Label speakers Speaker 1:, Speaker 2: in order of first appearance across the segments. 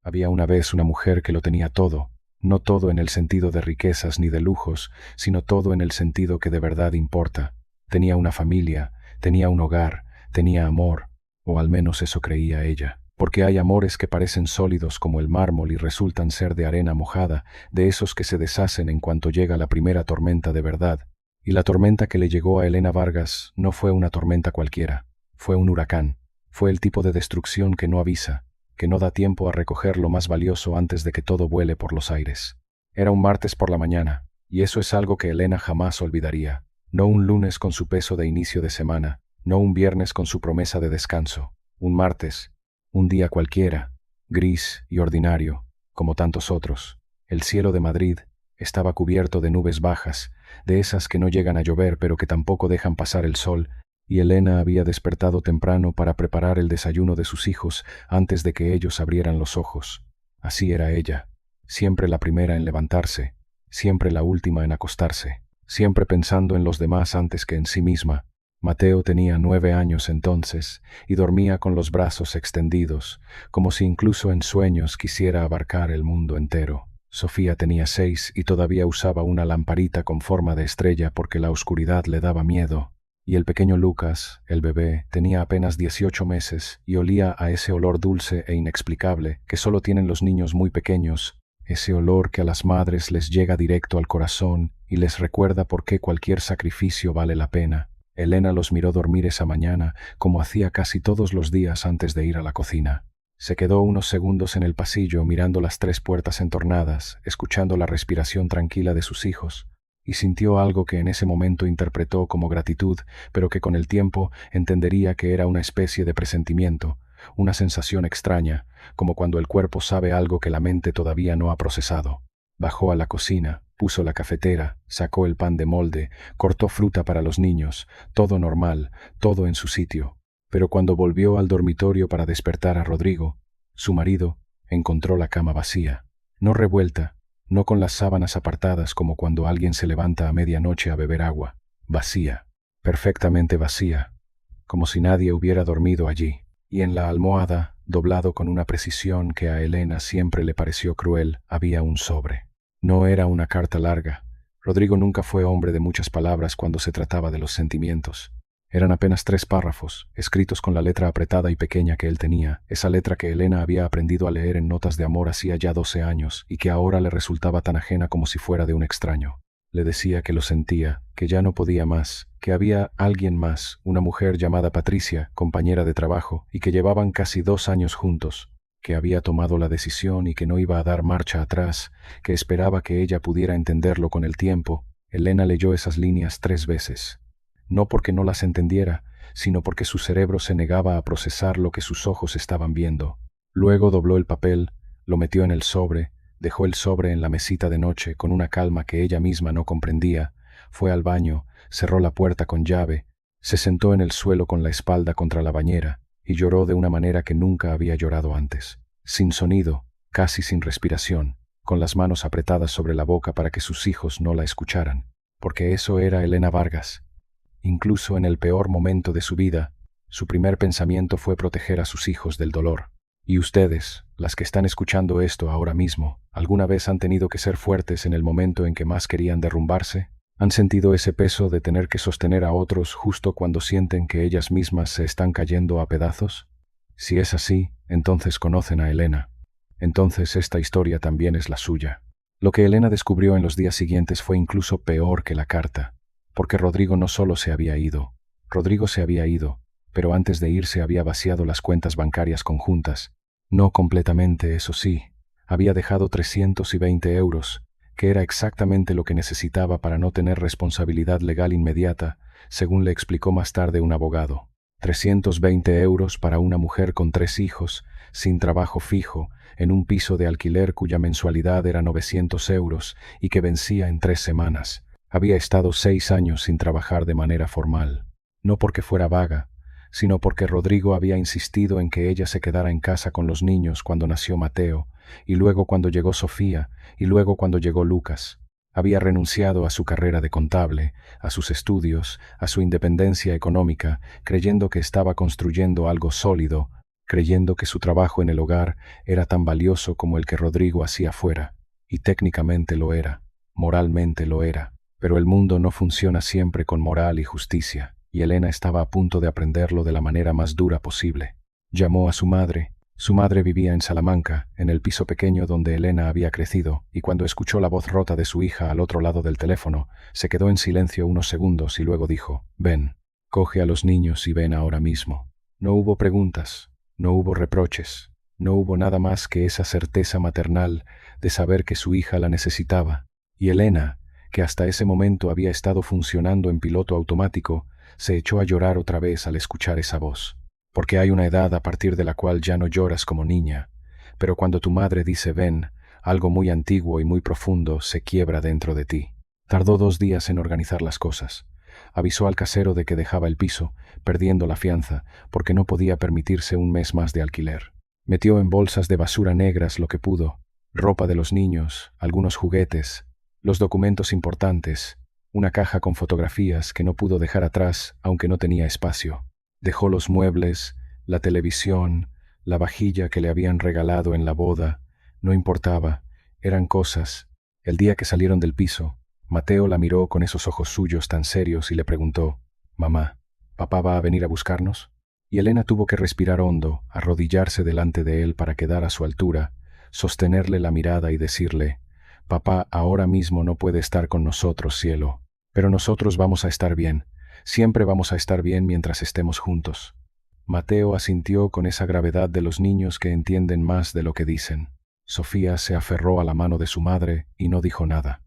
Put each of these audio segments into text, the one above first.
Speaker 1: Había una vez una mujer que lo tenía todo, no todo en el sentido de riquezas ni de lujos, sino todo en el sentido que de verdad importa. Tenía una familia, tenía un hogar, tenía amor, o al menos eso creía ella. Porque hay amores que parecen sólidos como el mármol y resultan ser de arena mojada, de esos que se deshacen en cuanto llega la primera tormenta de verdad. Y la tormenta que le llegó a Elena Vargas no fue una tormenta cualquiera, fue un huracán, fue el tipo de destrucción que no avisa, que no da tiempo a recoger lo más valioso antes de que todo vuele por los aires. Era un martes por la mañana, y eso es algo que Elena jamás olvidaría. No un lunes con su peso de inicio de semana, no un viernes con su promesa de descanso. Un martes, un día cualquiera, gris y ordinario, como tantos otros. El cielo de Madrid estaba cubierto de nubes bajas, de esas que no llegan a llover pero que tampoco dejan pasar el sol, y Elena había despertado temprano para preparar el desayuno de sus hijos antes de que ellos abrieran los ojos. Así era ella, siempre la primera en levantarse, siempre la última en acostarse, siempre pensando en los demás antes que en sí misma. Mateo tenía 9 años entonces y dormía con los brazos extendidos, como si incluso en sueños quisiera abarcar el mundo entero. Sofía tenía 6 y todavía usaba una lamparita con forma de estrella porque la oscuridad le daba miedo. Y el pequeño Lucas, el bebé, tenía apenas 18 meses y olía a ese olor dulce e inexplicable que solo tienen los niños muy pequeños, ese olor que a las madres les llega directo al corazón y les recuerda por qué cualquier sacrificio vale la pena. Elena los miró dormir esa mañana, como hacía casi todos los días antes de ir a la cocina. Se quedó unos segundos en el pasillo mirando las 3 puertas entornadas, escuchando la respiración tranquila de sus hijos, y sintió algo que en ese momento interpretó como gratitud, pero que con el tiempo entendería que era una especie de presentimiento, una sensación extraña, como cuando el cuerpo sabe algo que la mente todavía no ha procesado. Bajó a la cocina, puso la cafetera, sacó el pan de molde, cortó fruta para los niños, todo normal, todo en su sitio. Pero cuando volvió al dormitorio para despertar a Rodrigo, su marido, encontró la cama vacía, no revuelta, no con las sábanas apartadas como cuando alguien se levanta a medianoche a beber agua, vacía, perfectamente vacía, como si nadie hubiera dormido allí. Y en la almohada, doblado con una precisión que a Elena siempre le pareció cruel, había un sobre. No era una carta larga. Rodrigo nunca fue hombre de muchas palabras cuando se trataba de los sentimientos. Eran apenas 3 párrafos, escritos con la letra apretada y pequeña que él tenía, esa letra que Elena había aprendido a leer en notas de amor hacía ya 12 años y que ahora le resultaba tan ajena como si fuera de un extraño. Le decía que lo sentía, que ya no podía más, que había alguien más, una mujer llamada Patricia, compañera de trabajo, y que llevaban casi 2 años juntos, que había tomado la decisión y que no iba a dar marcha atrás, que esperaba que ella pudiera entenderlo con el tiempo. Elena leyó esas líneas 3 veces. No porque no las entendiera, sino porque su cerebro se negaba a procesar lo que sus ojos estaban viendo. Luego dobló el papel, lo metió en el sobre, dejó el sobre en la mesita de noche con una calma que ella misma no comprendía, fue al baño, cerró la puerta con llave, se sentó en el suelo con la espalda contra la bañera y lloró de una manera que nunca había llorado antes, sin sonido, casi sin respiración, con las manos apretadas sobre la boca para que sus hijos no la escucharan, porque eso era Elena Vargas. Incluso en el peor momento de su vida, su primer pensamiento fue proteger a sus hijos del dolor. Y ustedes, las que están escuchando esto ahora mismo, ¿alguna vez han tenido que ser fuertes en el momento en que más querían derrumbarse? ¿Han sentido ese peso de tener que sostener a otros justo cuando sienten que ellas mismas se están cayendo a pedazos? Si es así, entonces conocen a Elena. Entonces esta historia también es la suya. Lo que Elena descubrió en los días siguientes fue incluso peor que la carta, porque Rodrigo no solo se había ido, pero antes de irse había vaciado las cuentas bancarias conjuntas. No completamente, eso sí, había dejado 320 euros, que era exactamente lo que necesitaba para no tener responsabilidad legal inmediata, según le explicó más tarde un abogado. 320 euros para una mujer con 3 hijos, sin trabajo fijo, en un piso de alquiler cuya mensualidad era 900 euros y que vencía en 3 semanas. Había estado 6 años sin trabajar de manera formal, no porque fuera vaga, sino porque Rodrigo había insistido en que ella se quedara en casa con los niños cuando nació Mateo, y luego cuando llegó Sofía, y luego cuando llegó Lucas. Había renunciado a su carrera de contable, a sus estudios, a su independencia económica, creyendo que estaba construyendo algo sólido, creyendo que su trabajo en el hogar era tan valioso como el que Rodrigo hacía fuera, y técnicamente lo era, moralmente lo era, pero el mundo no funciona siempre con moral y justicia, y Elena estaba a punto de aprenderlo de la manera más dura posible. Llamó a su madre. Su madre vivía en Salamanca, en el piso pequeño donde Elena había crecido, y cuando escuchó la voz rota de su hija al otro lado del teléfono, se quedó en silencio unos segundos y luego dijo: «Ven, coge a los niños y ven ahora mismo». No hubo preguntas, no hubo reproches, no hubo nada más que esa certeza maternal de saber que su hija la necesitaba, y Elena, que hasta ese momento había estado funcionando en piloto automático, se echó a llorar otra vez al escuchar esa voz. Porque hay una edad a partir de la cual ya no lloras como niña, pero cuando tu madre dice ven, algo muy antiguo y muy profundo se quiebra dentro de ti. Tardó 2 días en organizar las cosas. Avisó al casero de que dejaba el piso, perdiendo la fianza, porque no podía permitirse un mes más de alquiler. Metió en bolsas de basura negras lo que pudo, ropa de los niños, algunos juguetes, los documentos importantes, una caja con fotografías que no pudo dejar atrás aunque no tenía espacio. Dejó los muebles, la televisión, la vajilla que le habían regalado en la boda. No importaba, eran cosas. El día que salieron del piso, Mateo la miró con esos ojos suyos tan serios y le preguntó: «Mamá, ¿papá va a venir a buscarnos?». Y Elena tuvo que respirar hondo, arrodillarse delante de él para quedar a su altura, sostenerle la mirada y decirle: «Papá ahora mismo no puede estar con nosotros, cielo, pero nosotros vamos a estar bien. Siempre vamos a estar bien mientras estemos juntos». Mateo asintió con esa gravedad de los niños que entienden más de lo que dicen. Sofía se aferró a la mano de su madre y no dijo nada.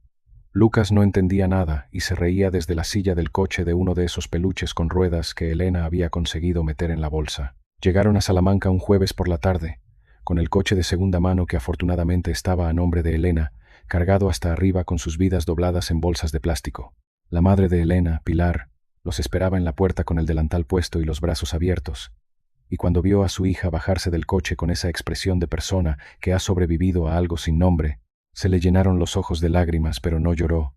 Speaker 1: Lucas no entendía nada y se reía desde la silla del coche de uno de esos peluches con ruedas que Elena había conseguido meter en la bolsa. Llegaron a Salamanca un jueves por la tarde, con el coche de segunda mano que afortunadamente estaba a nombre de Elena, cargado hasta arriba con sus vidas dobladas en bolsas de plástico. La madre de Elena, Pilar, los esperaba en la puerta con el delantal puesto y los brazos abiertos, y cuando vio a su hija bajarse del coche con esa expresión de persona que ha sobrevivido a algo sin nombre, se le llenaron los ojos de lágrimas, pero no lloró.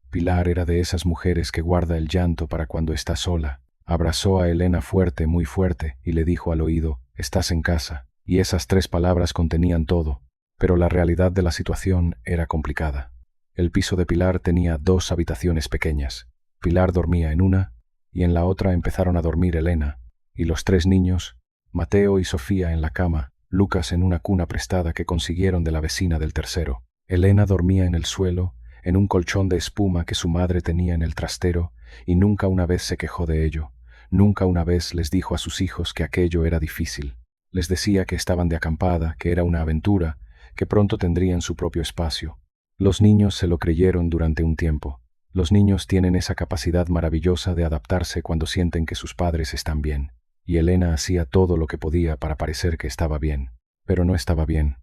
Speaker 1: Pilar era de esas mujeres que guarda el llanto para cuando está sola. Abrazó a Elena fuerte, muy fuerte, y le dijo al oído: «Estás en casa». Y esas 3 palabras contenían todo, pero la realidad de la situación era complicada. El piso de Pilar tenía 2 habitaciones pequeñas. Pilar dormía en una, y en la otra empezaron a dormir Elena, y los 3 niños, Mateo y Sofía en la cama, Lucas en una cuna prestada que consiguieron de la vecina del tercero. Elena dormía en el suelo, en un colchón de espuma que su madre tenía en el trastero, y nunca una vez se quejó de ello, nunca una vez les dijo a sus hijos que aquello era difícil. Les decía que estaban de acampada, que era una aventura, que pronto tendrían su propio espacio. Los niños se lo creyeron durante un tiempo. Los niños tienen esa capacidad maravillosa de adaptarse cuando sienten que sus padres están bien, y Elena hacía todo lo que podía para parecer que estaba bien, pero no estaba bien.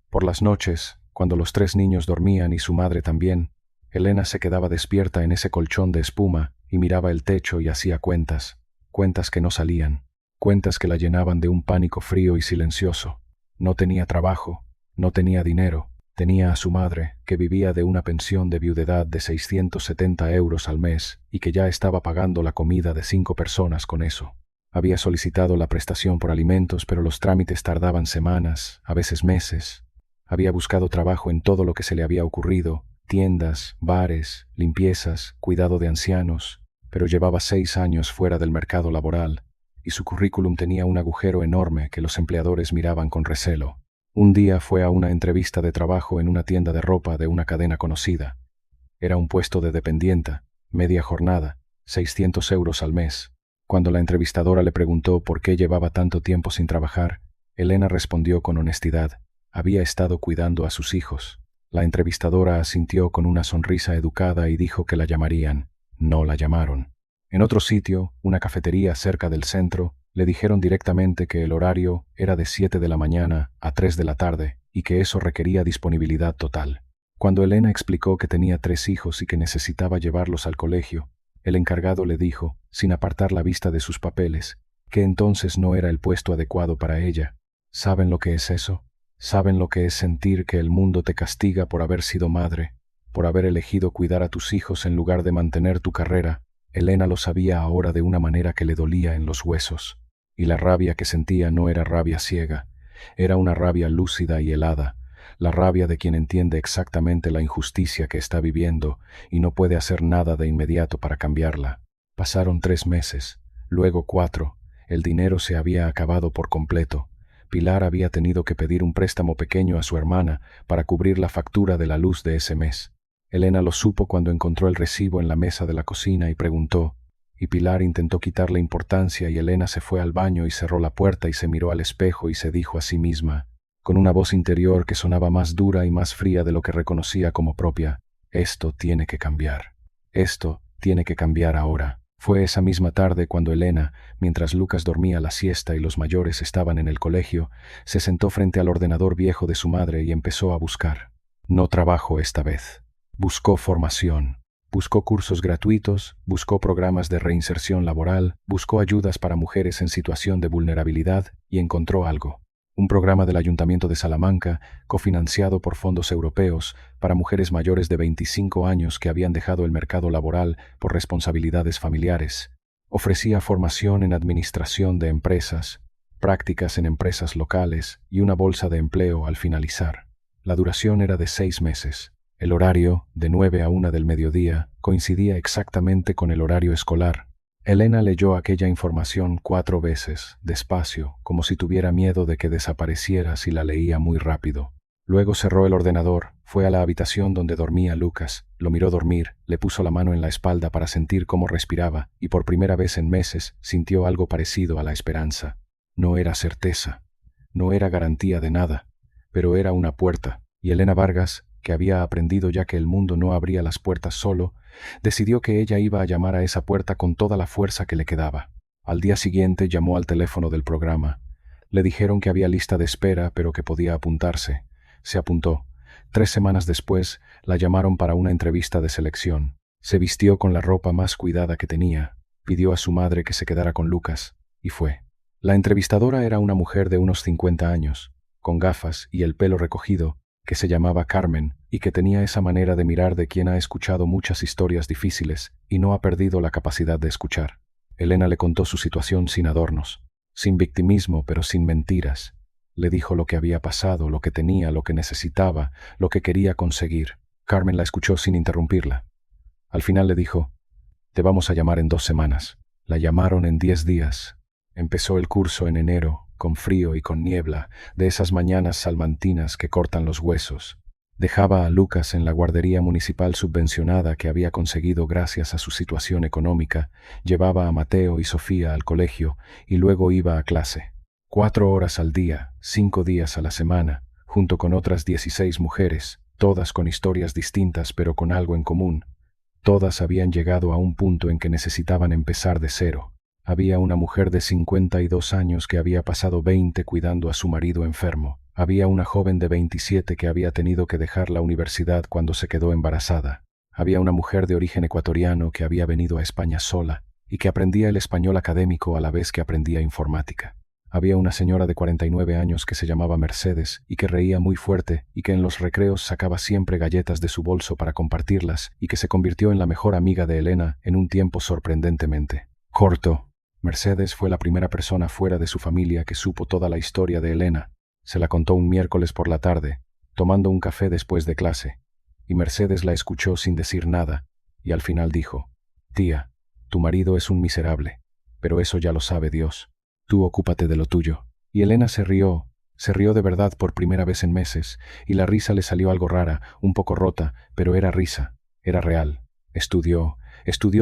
Speaker 1: Por las noches, cuando los 3 niños dormían y su madre también, Elena se quedaba despierta en ese colchón de espuma y miraba el techo y hacía cuentas, cuentas que no salían, cuentas que la llenaban de un pánico frío y silencioso. No tenía trabajo, no tenía dinero. Tenía a su madre, que vivía de una pensión de viudedad de 670 euros al mes y que ya estaba pagando la comida de 5 personas con eso. Había solicitado la prestación por alimentos, pero los trámites tardaban semanas, a veces meses. Había buscado trabajo en todo lo que se le había ocurrido: tiendas, bares, limpiezas, cuidado de ancianos, pero llevaba 6 años fuera del mercado laboral y su currículum tenía un agujero enorme que los empleadores miraban con recelo. Un día fue a una entrevista de trabajo en una tienda de ropa de una cadena conocida. Era un puesto de dependienta, media jornada, 600 euros al mes. Cuando la entrevistadora le preguntó por qué llevaba tanto tiempo sin trabajar, Elena respondió con honestidad: había estado cuidando a sus hijos. La entrevistadora asintió con una sonrisa educada y dijo que la llamarían. No la llamaron. En otro sitio, una cafetería cerca del centro, le dijeron directamente que el horario era de 7 de la mañana a 3 de la tarde y que eso requería disponibilidad total. Cuando Elena explicó que tenía 3 hijos y que necesitaba llevarlos al colegio, el encargado le dijo, sin apartar la vista de sus papeles, que entonces no era el puesto adecuado para ella. ¿Saben lo que es eso? ¿Saben lo que es sentir que el mundo te castiga por haber sido madre, por haber elegido cuidar a tus hijos en lugar de mantener tu carrera? Elena lo sabía ahora de una manera que le dolía en los huesos. Y la rabia que sentía no era rabia ciega, era una rabia lúcida y helada, la rabia de quien entiende exactamente la injusticia que está viviendo y no puede hacer nada de inmediato para cambiarla. Pasaron 3 meses, luego 4, el dinero se había acabado por completo. Pilar había tenido que pedir un préstamo pequeño a su hermana para cubrir la factura de la luz de ese mes. Elena lo supo cuando encontró el recibo en la mesa de la cocina y preguntó, y Pilar intentó quitarle importancia y Elena se fue al baño y cerró la puerta y se miró al espejo y se dijo a sí misma, con una voz interior que sonaba más dura y más fría de lo que reconocía como propia, esto tiene que cambiar. Esto tiene que cambiar ahora. Fue esa misma tarde cuando Elena, mientras Lucas dormía la siesta y los mayores estaban en el colegio, se sentó frente al ordenador viejo de su madre y empezó a buscar. No trabajo esta vez. Buscó formación. Buscó cursos gratuitos, buscó programas de reinserción laboral, buscó ayudas para mujeres en situación de vulnerabilidad y encontró algo. Un programa del Ayuntamiento de Salamanca, cofinanciado por fondos europeos, para mujeres mayores de 25 años que habían dejado el mercado laboral por responsabilidades familiares. Ofrecía formación en administración de empresas, prácticas en empresas locales y una bolsa de empleo al finalizar. La duración era de 6 meses. El horario, de 9 a 1 del mediodía, coincidía exactamente con el horario escolar. Elena leyó aquella información 4 veces, despacio, como si tuviera miedo de que desapareciera si la leía muy rápido. Luego cerró el ordenador, fue a la habitación donde dormía Lucas, lo miró dormir, le puso la mano en la espalda para sentir cómo respiraba, y por primera vez en meses sintió algo parecido a la esperanza. No era certeza, no era garantía de nada, pero era una puerta, y Elena Vargas, que había aprendido ya que el mundo no abría las puertas solo, decidió que ella iba a llamar a esa puerta con toda la fuerza que le quedaba. Al día siguiente llamó al teléfono del programa. Le dijeron que había lista de espera, pero que podía apuntarse. Se apuntó. 3 semanas después, la llamaron para una entrevista de selección. Se vistió con la ropa más cuidada que tenía, pidió a su madre que se quedara con Lucas, y fue. La entrevistadora era una mujer de unos 50 años, con gafas y el pelo recogido, que se llamaba Carmen y que tenía esa manera de mirar de quien ha escuchado muchas historias difíciles y no ha perdido la capacidad de escuchar. Elena le contó su situación sin adornos, sin victimismo pero sin mentiras. Le dijo lo que había pasado, lo que tenía, lo que necesitaba, lo que quería conseguir. Carmen la escuchó sin interrumpirla. Al final le dijo, «Te vamos a llamar en 2 semanas». La llamaron en 10 días. Empezó el curso en enero, con frío y con niebla, de esas mañanas salmantinas que cortan los huesos. Dejaba a Lucas en la guardería municipal subvencionada que había conseguido gracias a su situación económica, llevaba a Mateo y Sofía al colegio y luego iba a clase. 4 horas al día, 5 días a la semana, junto con otras 16 mujeres, todas con historias distintas pero con algo en común. Todas habían llegado a un punto en que necesitaban empezar de cero. Había una mujer de 52 años que había pasado 20 cuidando a su marido enfermo. Había una joven de 27 que había tenido que dejar la universidad cuando se quedó embarazada. Había una mujer de origen ecuatoriano que había venido a España sola y que aprendía el español académico a la vez que aprendía informática. Había una señora de 49 años que se llamaba Mercedes y que reía muy fuerte y que en los recreos sacaba siempre galletas de su bolso para compartirlas y que se convirtió en la mejor amiga de Elena en un tiempo sorprendentemente corto. Mercedes fue la primera persona fuera de su familia que supo toda la historia de Elena. Se la contó un miércoles por la tarde, tomando un café después de clase, y Mercedes la escuchó sin decir nada, y al final dijo, «Tía, tu marido es un miserable, pero eso ya lo sabe Dios. Tú ocúpate de lo tuyo». Y Elena se rió de verdad por primera vez en meses, y la risa le salió algo rara, un poco rota, pero era risa, era real. Estudió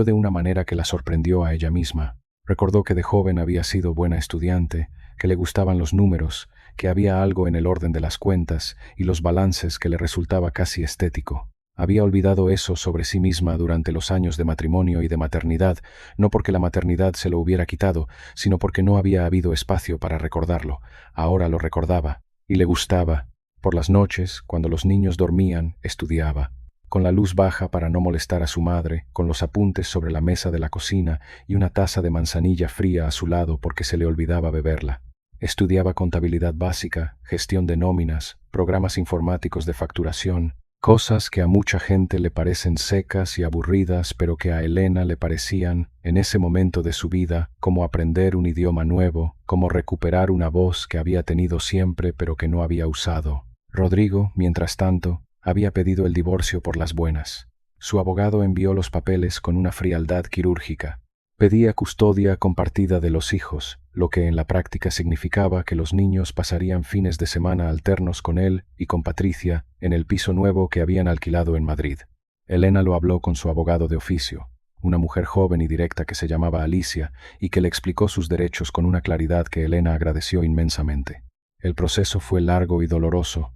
Speaker 1: de una manera que la sorprendió a ella misma. Recordó que de joven había sido buena estudiante, que le gustaban los números, que había algo en el orden de las cuentas y los balances que le resultaba casi estético. Había olvidado eso sobre sí misma durante los años de matrimonio y de maternidad, no porque la maternidad se lo hubiera quitado, sino porque no había habido espacio para recordarlo. Ahora lo recordaba, y le gustaba. Por las noches, cuando los niños dormían, estudiaba. Con la luz baja para no molestar a su madre, con los apuntes sobre la mesa de la cocina y una taza de manzanilla fría a su lado porque se le olvidaba beberla. Estudiaba contabilidad básica, gestión de nóminas, programas informáticos de facturación, Cosas que a mucha gente le parecen secas y aburridas, pero que a Elena le parecían, en ese momento de su vida, como aprender un idioma nuevo, como recuperar una voz que había tenido siempre pero que no había usado. Rodrigo, mientras tanto, había pedido el divorcio por las buenas. Su abogado envió los papeles con una frialdad quirúrgica. Pedía custodia compartida de los hijos, lo que en la práctica significaba que los niños pasarían fines de semana alternos con él y con Patricia en el piso nuevo que habían alquilado en Madrid. Elena lo habló con su abogado de oficio, una mujer joven y directa que se llamaba Alicia y que le explicó sus derechos con una claridad que Elena agradeció inmensamente. El proceso fue largo y doloroso,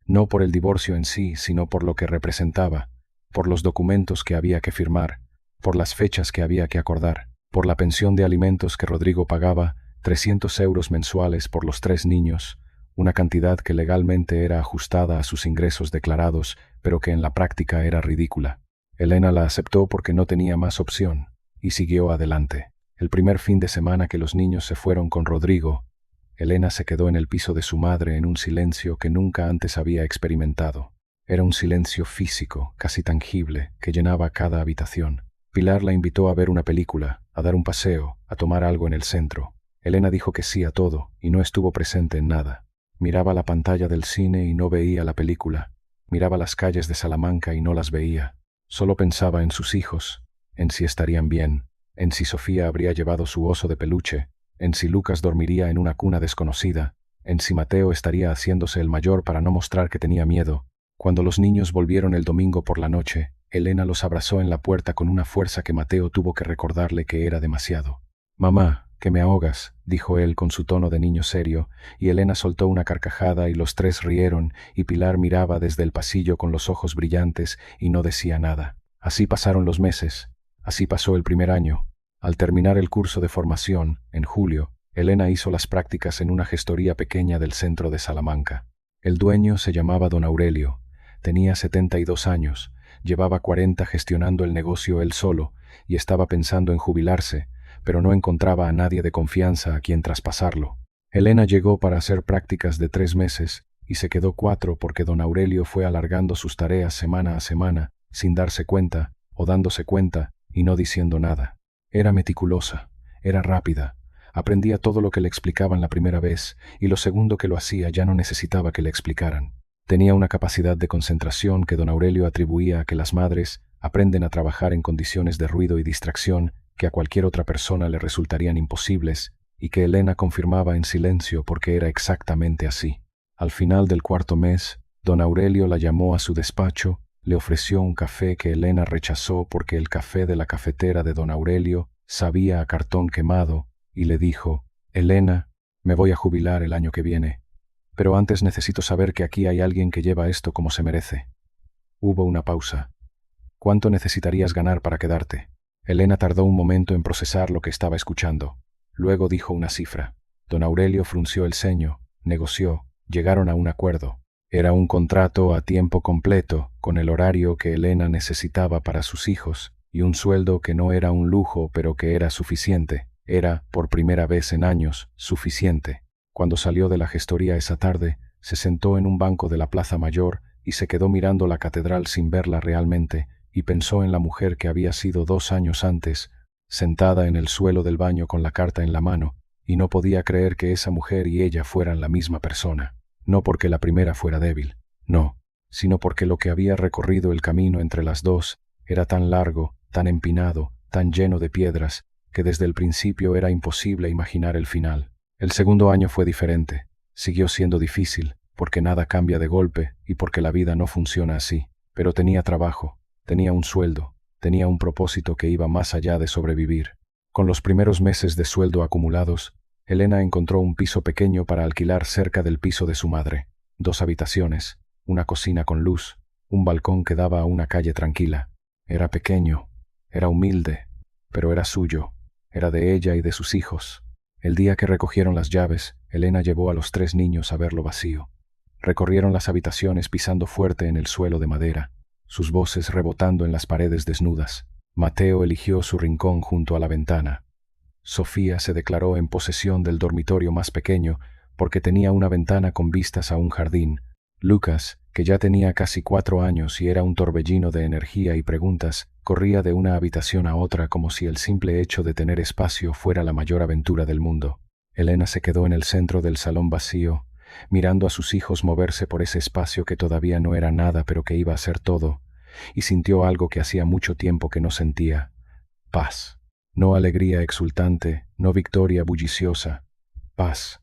Speaker 1: no por el divorcio en sí, sino por lo que representaba, por los documentos que había que firmar, por las fechas que había que acordar, por la pensión de alimentos que Rodrigo pagaba, 300 euros mensuales por los 3 niños, una cantidad que legalmente era ajustada a sus ingresos declarados, pero que en la práctica era ridícula. Elena la aceptó porque no tenía más opción, y siguió adelante. El primer fin de semana que los niños se fueron con Rodrigo, Elena se quedó en el piso de su madre en un silencio que nunca antes había experimentado. Era un silencio físico, casi tangible, que llenaba cada habitación. Pilar la invitó a ver una película, a dar un paseo, a tomar algo en el centro. Elena dijo que sí a todo y no estuvo presente en nada. Miraba la pantalla del cine y no veía la película. Miraba las calles de Salamanca y no las veía. Solo pensaba en sus hijos, en si estarían bien, en si Sofía habría llevado su oso de peluche, en si Lucas dormiría en una cuna desconocida, en si Mateo estaría haciéndose el mayor para no mostrar que tenía miedo. Cuando los niños volvieron el domingo por la noche, Elena los abrazó en la puerta con una fuerza que Mateo tuvo que recordarle que era demasiado. «Mamá, que me ahogas», dijo él con su tono de niño serio, y Elena soltó una carcajada y los tres rieron, y Pilar miraba desde el pasillo con los ojos brillantes y no decía nada. Así pasaron los meses, así pasó el primer año. Al terminar el curso de formación, en julio, Elena hizo las prácticas en una gestoría pequeña del centro de Salamanca. El dueño se llamaba don Aurelio. Tenía 72 años, llevaba 40 gestionando el negocio él solo y estaba pensando en jubilarse, pero no encontraba a nadie de confianza a quien traspasarlo. Elena llegó para hacer prácticas de 3 meses y se quedó 4 porque don Aurelio fue alargando sus tareas semana a semana, sin darse cuenta o dándose cuenta y no diciendo nada. Era meticulosa, era rápida, aprendía todo lo que le explicaban la primera vez y lo segundo que lo hacía ya no necesitaba que le explicaran. Tenía una capacidad de concentración que don Aurelio atribuía a que las madres aprenden a trabajar en condiciones de ruido y distracción que a cualquier otra persona le resultarían imposibles y que Elena confirmaba en silencio porque era exactamente así. Al final del 4.º mes, don Aurelio la llamó a su despacho, le ofreció un café que Elena rechazó porque el café de la cafetera de don Aurelio sabía a cartón quemado y le dijo: «Elena, me voy a jubilar el año que viene. Pero antes necesito saber que aquí hay alguien que lleva esto como se merece». Hubo una pausa. «¿Cuánto necesitarías ganar para quedarte?». Elena tardó un momento en procesar lo que estaba escuchando. Luego dijo una cifra. Don Aurelio frunció el ceño, negoció, llegaron a un acuerdo. Era un contrato a tiempo completo, con el horario que Elena necesitaba para sus hijos, y un sueldo que no era un lujo pero que era suficiente. Era, por primera vez en años, suficiente. Cuando salió de la gestoría esa tarde, se sentó en un banco de la Plaza Mayor y se quedó mirando la catedral sin verla realmente, y pensó en la mujer que había sido 2 años antes, sentada en el suelo del baño con la carta en la mano, y no podía creer que esa mujer y ella fueran la misma persona. No porque la primera fuera débil, no, sino porque lo que había recorrido el camino entre las dos era tan largo, tan empinado, tan lleno de piedras, que desde el principio era imposible imaginar el final. El segundo año fue diferente. Siguió siendo difícil, porque nada cambia de golpe y porque la vida no funciona así. Pero tenía trabajo, tenía un sueldo, tenía un propósito que iba más allá de sobrevivir. Con los primeros meses de sueldo acumulados, Elena encontró un piso pequeño para alquilar cerca del piso de su madre. 2 habitaciones, una cocina con luz, un balcón que daba a una calle tranquila. Era pequeño, era humilde, pero era suyo, era de ella y de sus hijos. El día que recogieron las llaves, Elena llevó a los 3 niños a verlo vacío. Recorrieron las habitaciones pisando fuerte en el suelo de madera, sus voces rebotando en las paredes desnudas. Mateo eligió su rincón junto a la ventana. Sofía se declaró en posesión del dormitorio más pequeño porque tenía una ventana con vistas a un jardín. Lucas, que ya tenía casi 4 años y era un torbellino de energía y preguntas, corría de una habitación a otra como si el simple hecho de tener espacio fuera la mayor aventura del mundo. Elena se quedó en el centro del salón vacío, mirando a sus hijos moverse por ese espacio que todavía no era nada pero que iba a ser todo, y sintió algo que hacía mucho tiempo que no sentía: paz. No alegría exultante, no victoria bulliciosa, paz.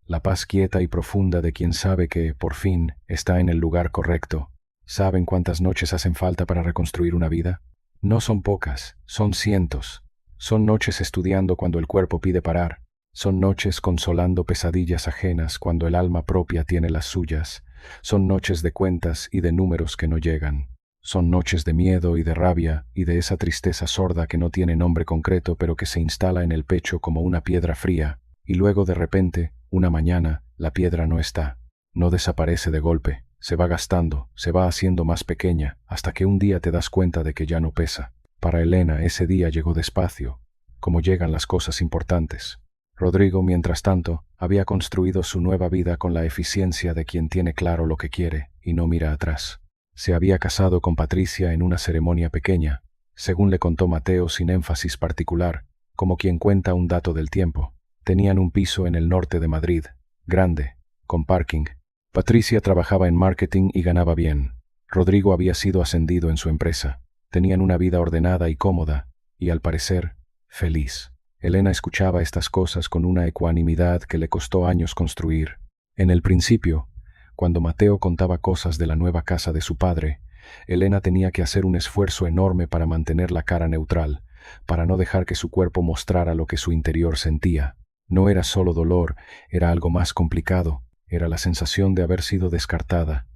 Speaker 1: La paz quieta y profunda de quien sabe que, por fin, está en el lugar correcto. ¿Saben cuántas noches hacen falta para reconstruir una vida? No son pocas, son cientos. Son noches estudiando cuando el cuerpo pide parar. Son noches consolando pesadillas ajenas cuando el alma propia tiene las suyas. Son noches de cuentas y de números que no llegan. Son noches de miedo y de rabia y de esa tristeza sorda que no tiene nombre concreto pero que se instala en el pecho como una piedra fría, y luego de repente, una mañana, la piedra no está. No desaparece de golpe, se va gastando, se va haciendo más pequeña, hasta que un día te das cuenta de que ya no pesa. Para Elena ese día llegó despacio, como llegan las cosas importantes. Rodrigo, mientras tanto, había construido su nueva vida con la eficiencia de quien tiene claro lo que quiere y no mira atrás. Se había casado con Patricia en una ceremonia pequeña, según le contó Mateo sin énfasis particular, como quien cuenta un dato del tiempo. Tenían un piso en el norte de Madrid, grande, con parking. Patricia trabajaba en marketing y ganaba bien. Rodrigo había sido ascendido en su empresa. Tenían una vida ordenada y cómoda, y al parecer, feliz. Elena escuchaba estas cosas con una ecuanimidad que le costó años construir. En el principio, cuando Mateo contaba cosas de la nueva casa de su padre, Elena tenía que hacer un esfuerzo enorme para mantener la cara neutral, para no dejar que su cuerpo mostrara lo que su interior sentía. No era solo dolor, era algo más complicado. Era la sensación de haber sido descartada,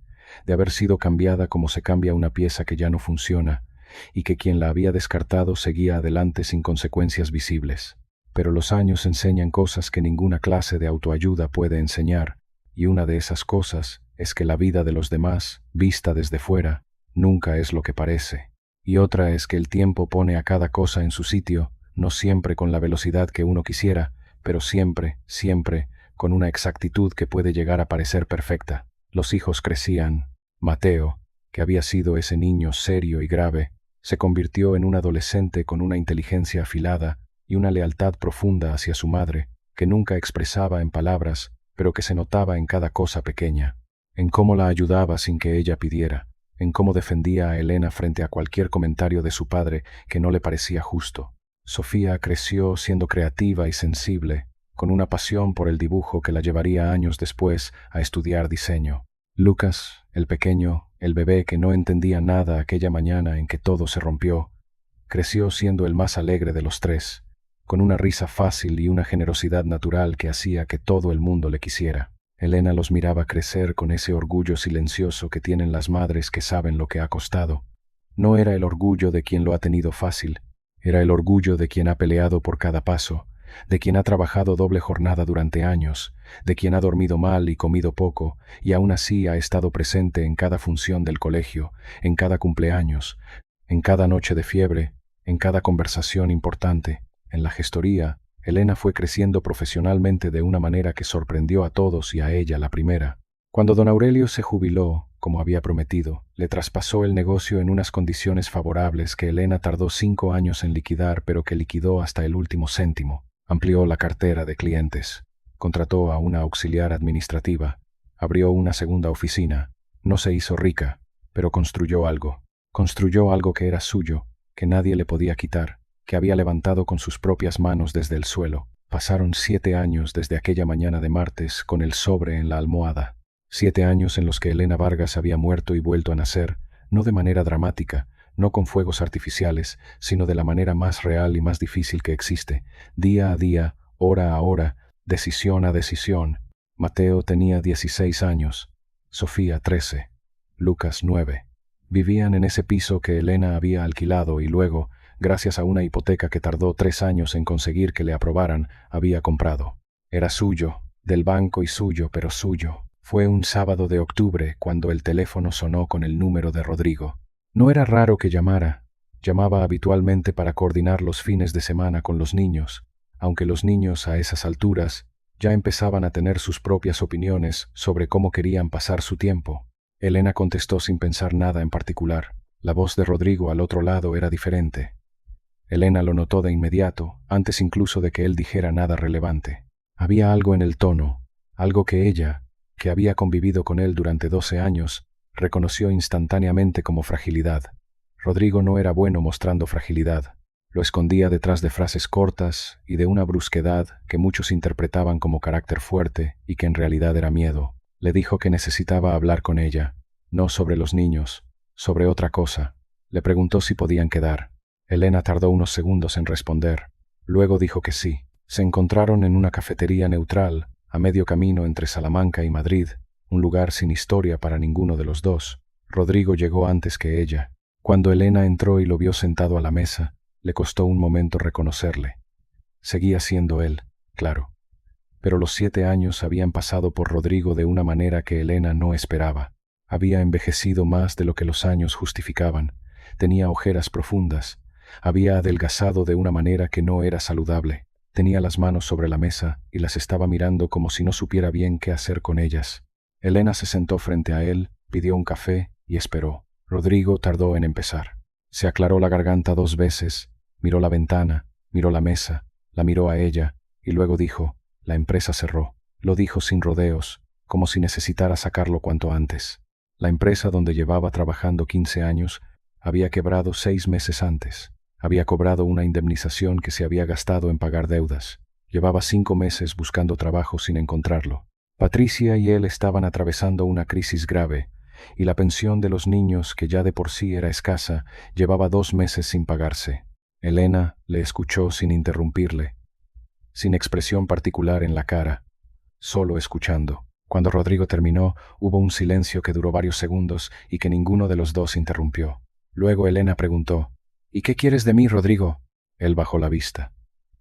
Speaker 1: de haber sido cambiada como se cambia una pieza que ya no funciona, y que quien la había descartado seguía adelante sin consecuencias visibles. Pero los años enseñan cosas que ninguna clase de autoayuda puede enseñar, y una de esas cosas es que la vida de los demás, vista desde fuera, nunca es lo que parece. Y otra es que el tiempo pone a cada cosa en su sitio, no siempre con la velocidad que uno quisiera, pero siempre, siempre, con una exactitud que puede llegar a parecer perfecta. Los hijos crecían. Mateo, que había sido ese niño serio y grave, se convirtió en un adolescente con una inteligencia afilada y una lealtad profunda hacia su madre, que nunca expresaba en palabras, pero que se notaba en cada cosa pequeña, en cómo la ayudaba sin que ella pidiera, en cómo defendía a Elena frente a cualquier comentario de su padre que no le parecía justo. Sofía creció siendo creativa y sensible, con una pasión por el dibujo que la llevaría años después a estudiar diseño. Lucas, el pequeño, el bebé que no entendía nada aquella mañana en que todo se rompió, creció siendo el más alegre de los tres, con una risa fácil y una generosidad natural que hacía que todo el mundo le quisiera. Elena los miraba crecer con ese orgullo silencioso que tienen las madres que saben lo que ha costado. No era el orgullo de quien lo ha tenido fácil, era el orgullo de quien ha peleado por cada paso, de quien ha trabajado doble jornada durante años, de quien ha dormido mal y comido poco, y aún así ha estado presente en cada función del colegio, en cada cumpleaños, en cada noche de fiebre, en cada conversación importante. En la gestoría, Elena fue creciendo profesionalmente de una manera que sorprendió a todos y a ella la primera. Cuando don Aurelio se jubiló, como había prometido, le traspasó el negocio en unas condiciones favorables que Elena tardó 5 años en liquidar, pero que liquidó hasta el último céntimo. Amplió la cartera de clientes, contrató a una auxiliar administrativa, abrió una segunda oficina. No se hizo rica, pero construyó algo. Construyó algo que era suyo, que nadie le podía quitar, que había levantado con sus propias manos desde el suelo. Pasaron 7 años desde aquella mañana de martes con el sobre en la almohada. 7 años en los que Elena Vargas había muerto y vuelto a nacer, no de manera dramática, no con fuegos artificiales, sino de la manera más real y más difícil que existe, día a día, hora a hora, decisión a decisión. Mateo tenía 16 años, Sofía 13, Lucas 9. Vivían en ese piso que Elena había alquilado y luego, gracias a una hipoteca que tardó 3 años en conseguir que le aprobaran, había comprado. Era suyo, del banco y suyo, pero suyo. Fue un sábado de octubre cuando el teléfono sonó con el número de Rodrigo. No era raro que llamara. Llamaba habitualmente para coordinar los fines de semana con los niños, aunque los niños a esas alturas ya empezaban a tener sus propias opiniones sobre cómo querían pasar su tiempo. Elena contestó sin pensar nada en particular. La voz de Rodrigo al otro lado era diferente. Elena lo notó de inmediato, antes incluso de que él dijera nada relevante. Había algo en el tono, algo que ella, que había convivido con él durante 12 años, reconoció instantáneamente como fragilidad. Rodrigo no era bueno mostrando fragilidad. Lo escondía detrás de frases cortas y de una brusquedad que muchos interpretaban como carácter fuerte y que en realidad era miedo. Le dijo que necesitaba hablar con ella, no sobre los niños, sobre otra cosa. Le preguntó si podían quedar. Elena tardó unos segundos en responder. Luego dijo que sí. Se encontraron en una cafetería neutral, a medio camino entre Salamanca y Madrid, un lugar sin historia para ninguno de los dos. Rodrigo llegó antes que ella. Cuando Elena entró y lo vio sentado a la mesa, le costó un momento reconocerle. Seguía siendo él, claro. Pero los 7 años habían pasado por Rodrigo de una manera que Elena no esperaba. Había envejecido más de lo que los años justificaban. Tenía ojeras profundas. Había adelgazado de una manera que no era saludable. Tenía las manos sobre la mesa y las estaba mirando como si no supiera bien qué hacer con ellas. Elena se sentó frente a él, pidió un café y esperó. Rodrigo tardó en empezar. Se aclaró la garganta 2 veces, miró la ventana, miró la mesa, la miró a ella y luego dijo: «La empresa cerró». Lo dijo sin rodeos, como si necesitara sacarlo cuanto antes. La empresa donde llevaba trabajando 15 años había quebrado 6 meses antes. Había cobrado una indemnización que se había gastado en pagar deudas. Llevaba 5 meses buscando trabajo sin encontrarlo. Patricia y él estaban atravesando una crisis grave, y la pensión de los niños, que ya de por sí era escasa, llevaba 2 meses sin pagarse. Elena le escuchó sin interrumpirle, sin expresión particular en la cara, solo escuchando. Cuando Rodrigo terminó, hubo un silencio que duró varios segundos y que ninguno de los dos interrumpió. Luego Elena preguntó: «¿Y qué quieres de mí, Rodrigo?». Él bajó la vista.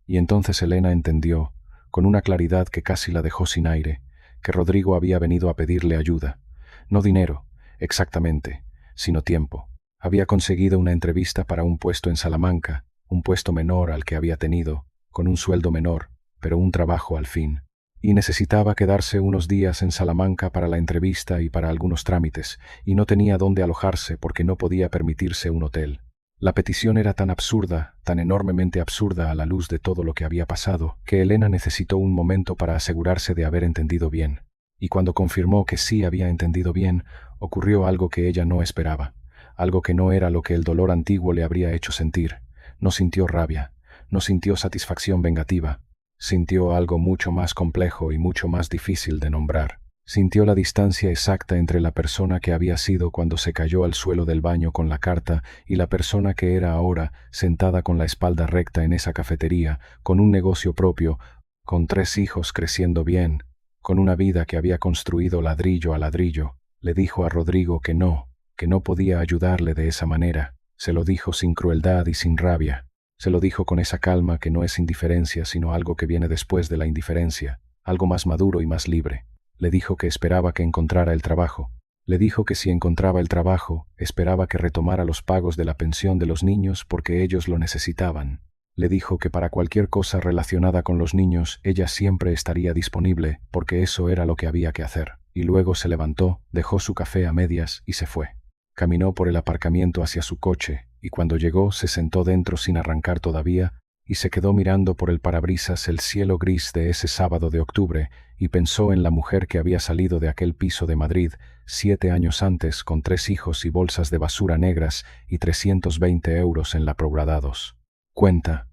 Speaker 1: Y entonces Elena entendió, con una claridad que casi la dejó sin aire, que Rodrigo había venido a pedirle ayuda. No dinero, exactamente, sino tiempo. Había conseguido una entrevista para un puesto en Salamanca, un puesto menor al que había tenido, con un sueldo menor, pero un trabajo al fin. Y necesitaba quedarse unos días en Salamanca para la entrevista y para algunos trámites, y no tenía dónde alojarse porque no podía permitirse un hotel. La petición era tan absurda, tan enormemente absurda a la luz de todo lo que había pasado, que Elena necesitó un momento para asegurarse de haber entendido bien. Y cuando confirmó que sí había entendido bien, ocurrió algo que ella no esperaba, algo que no era lo que el dolor antiguo le habría hecho sentir. No sintió rabia, no sintió satisfacción vengativa, sintió algo mucho más complejo y mucho más difícil de nombrar. Sintió la distancia exacta entre la persona que había sido cuando se cayó al suelo del baño con la carta y la persona que era ahora, sentada con la espalda recta en esa cafetería, con un negocio propio, con 3 hijos creciendo bien, con una vida que había construido ladrillo a ladrillo. Le dijo a Rodrigo que no podía ayudarle de esa manera. Se lo dijo sin crueldad y sin rabia. Se lo dijo con esa calma que no es indiferencia, sino algo que viene después de la indiferencia, algo más maduro y más libre. Le dijo que esperaba que encontrara el trabajo. Le dijo que si encontraba el trabajo, esperaba que retomara los pagos de la pensión de los niños porque ellos lo necesitaban. Le dijo que para cualquier cosa relacionada con los niños, ella siempre estaría disponible porque eso era lo que había que hacer. Y luego se levantó, dejó su café a medias y se fue. Caminó por el aparcamiento hacia su coche, y cuando llegó se sentó dentro sin arrancar todavía, y se quedó mirando por el parabrisas el cielo gris de ese sábado de octubre, y pensó en la mujer que había salido de aquel piso de Madrid 7 años antes con 3 hijos y bolsas de basura negras y 320 euros en la Progradados cuenta.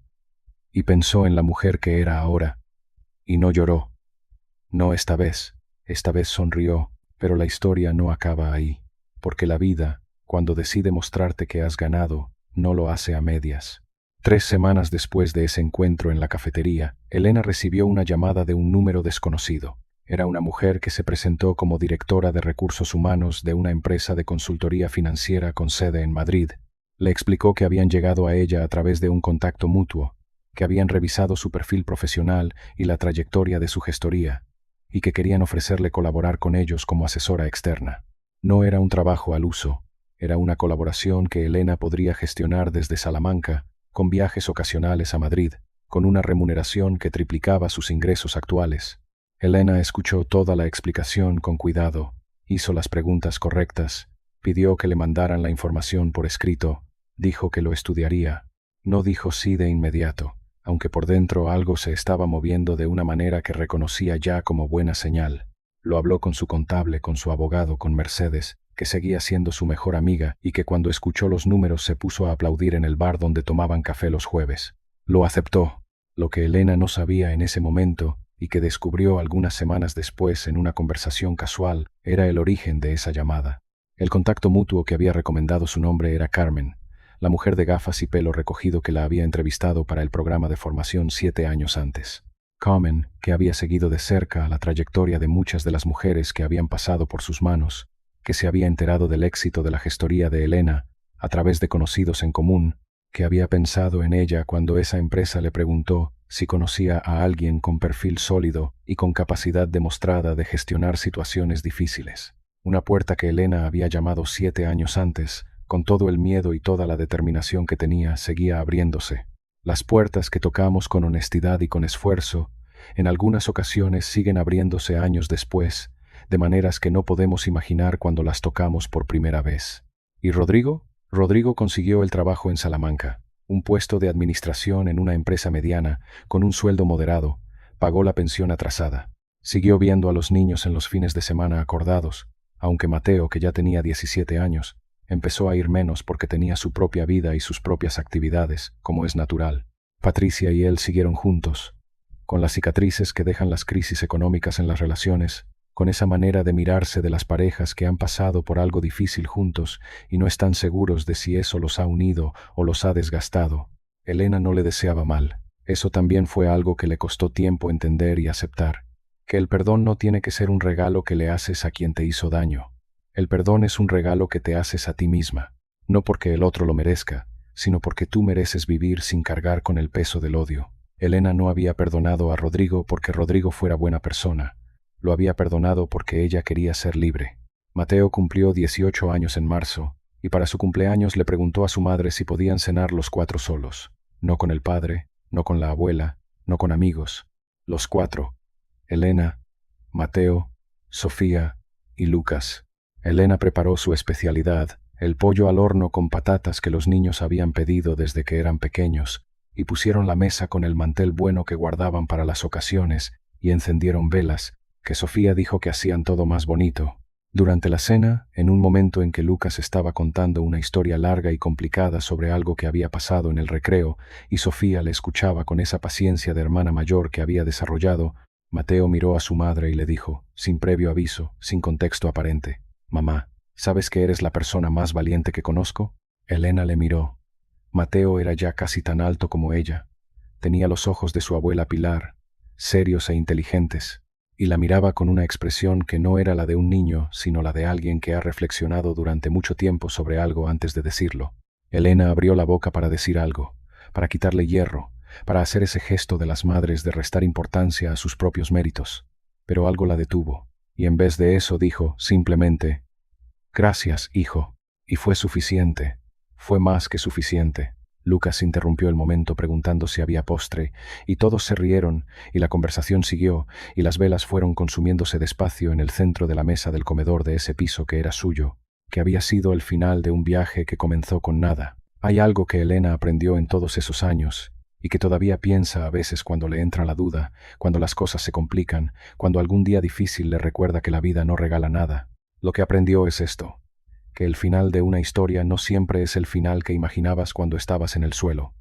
Speaker 1: Y pensó en la mujer que era ahora, y no lloró. No esta vez sonrió, pero la historia no acaba ahí, porque la vida, cuando decide mostrarte que has ganado, no lo hace a medias. 3 semanas después de ese encuentro en la cafetería, Elena recibió una llamada de un número desconocido. Era una mujer que se presentó como directora de recursos humanos de una empresa de consultoría financiera con sede en Madrid. Le explicó que habían llegado a ella a través de un contacto mutuo, que habían revisado su perfil profesional y la trayectoria de su gestoría, y que querían ofrecerle colaborar con ellos como asesora externa. No era un trabajo al uso, era una colaboración que Elena podría gestionar desde Salamanca, con viajes ocasionales a Madrid, con una remuneración que triplicaba sus ingresos actuales. Elena escuchó toda la explicación con cuidado, Hizo las preguntas correctas, pidió que le mandaran la información por escrito, dijo que lo estudiaría. No dijo sí de inmediato, aunque por dentro algo se estaba moviendo de una manera que reconocía ya como buena señal. Lo habló con su contable, con su abogado, con Mercedes, que seguía siendo su mejor amiga y que cuando escuchó los números se puso a aplaudir en el bar donde tomaban café los jueves. Lo aceptó. Lo que Elena no sabía en ese momento, y que descubrió algunas semanas después en una conversación casual, era el origen de esa llamada. El contacto mutuo que había recomendado su nombre era Carmen, la mujer de gafas y pelo recogido que la había entrevistado para el programa de formación 7 años antes. Carmen, que había seguido de cerca la trayectoria de muchas de las mujeres que habían pasado por sus manos, que se había enterado del éxito de la gestoría de Elena a través de conocidos en común, que había pensado en ella cuando esa empresa le preguntó si conocía a alguien con perfil sólido y con capacidad demostrada de gestionar situaciones difíciles. Una puerta que Elena había llamado 7 años antes, con todo el miedo y toda la determinación que tenía, seguía abriéndose. Las puertas que tocamos con honestidad y con esfuerzo, en algunas ocasiones siguen abriéndose años después, de maneras que no podemos imaginar cuando las tocamos por primera vez. ¿Y Rodrigo? Rodrigo consiguió el trabajo en Salamanca, un puesto de administración en una empresa mediana, con un sueldo moderado, pagó la pensión atrasada. Siguió viendo a los niños en los fines de semana acordados, aunque Mateo, que ya tenía 17 años, empezó a ir menos porque tenía su propia vida y sus propias actividades, como es natural. Patricia y él siguieron juntos, con las cicatrices que dejan las crisis económicas en las relaciones, con esa manera de mirarse de las parejas que han pasado por algo difícil juntos y no están seguros de si eso los ha unido o los ha desgastado. Elena no le deseaba mal. Eso también fue algo que le costó tiempo entender y aceptar. Que el perdón no tiene que ser un regalo que le haces a quien te hizo daño. El perdón es un regalo que te haces a ti misma, no porque el otro lo merezca, sino porque tú mereces vivir sin cargar con el peso del odio. Elena no había perdonado a Rodrigo porque Rodrigo fuera buena persona. Lo había perdonado porque ella quería ser libre. Mateo cumplió 18 años en marzo, y para su cumpleaños le preguntó a su madre si podían cenar los 4 solos. No con el padre, no con la abuela, no con amigos. Los 4. Elena, Mateo, Sofía y Lucas. Elena preparó su especialidad, el pollo al horno con patatas que los niños habían pedido desde que eran pequeños, y pusieron la mesa con el mantel bueno que guardaban para las ocasiones, y encendieron velas, que Sofía dijo que hacían todo más bonito. Durante la cena, en un momento en que Lucas estaba contando una historia larga y complicada sobre algo que había pasado en el recreo, y Sofía le escuchaba con esa paciencia de hermana mayor que había desarrollado, Mateo miró a su madre y le dijo, sin previo aviso, sin contexto aparente: «Mamá, ¿sabes que eres la persona más valiente que conozco?» Elena le miró. Mateo era ya casi tan alto como ella. Tenía los ojos de su abuela Pilar, serios e inteligentes, y la miraba con una expresión que no era la de un niño, sino la de alguien que ha reflexionado durante mucho tiempo sobre algo antes de decirlo. Elena abrió la boca para decir algo, para quitarle hierro, para hacer ese gesto de las madres de restar importancia a sus propios méritos, pero algo la detuvo, y en vez de eso dijo simplemente: «Gracias, hijo». Y fue suficiente, fue más que suficiente. Lucas interrumpió el momento preguntando si había postre, y todos se rieron, y la conversación siguió, y las velas fueron consumiéndose despacio en el centro de la mesa del comedor de ese piso que era suyo, que había sido el final de un viaje que comenzó con nada. Hay algo que Elena aprendió en todos esos años, y que todavía piensa a veces cuando le entra la duda, cuando las cosas se complican, cuando algún día difícil le recuerda que la vida no regala nada. Lo que aprendió es esto: que el final de una historia no siempre es el final que imaginabas cuando estabas en el suelo.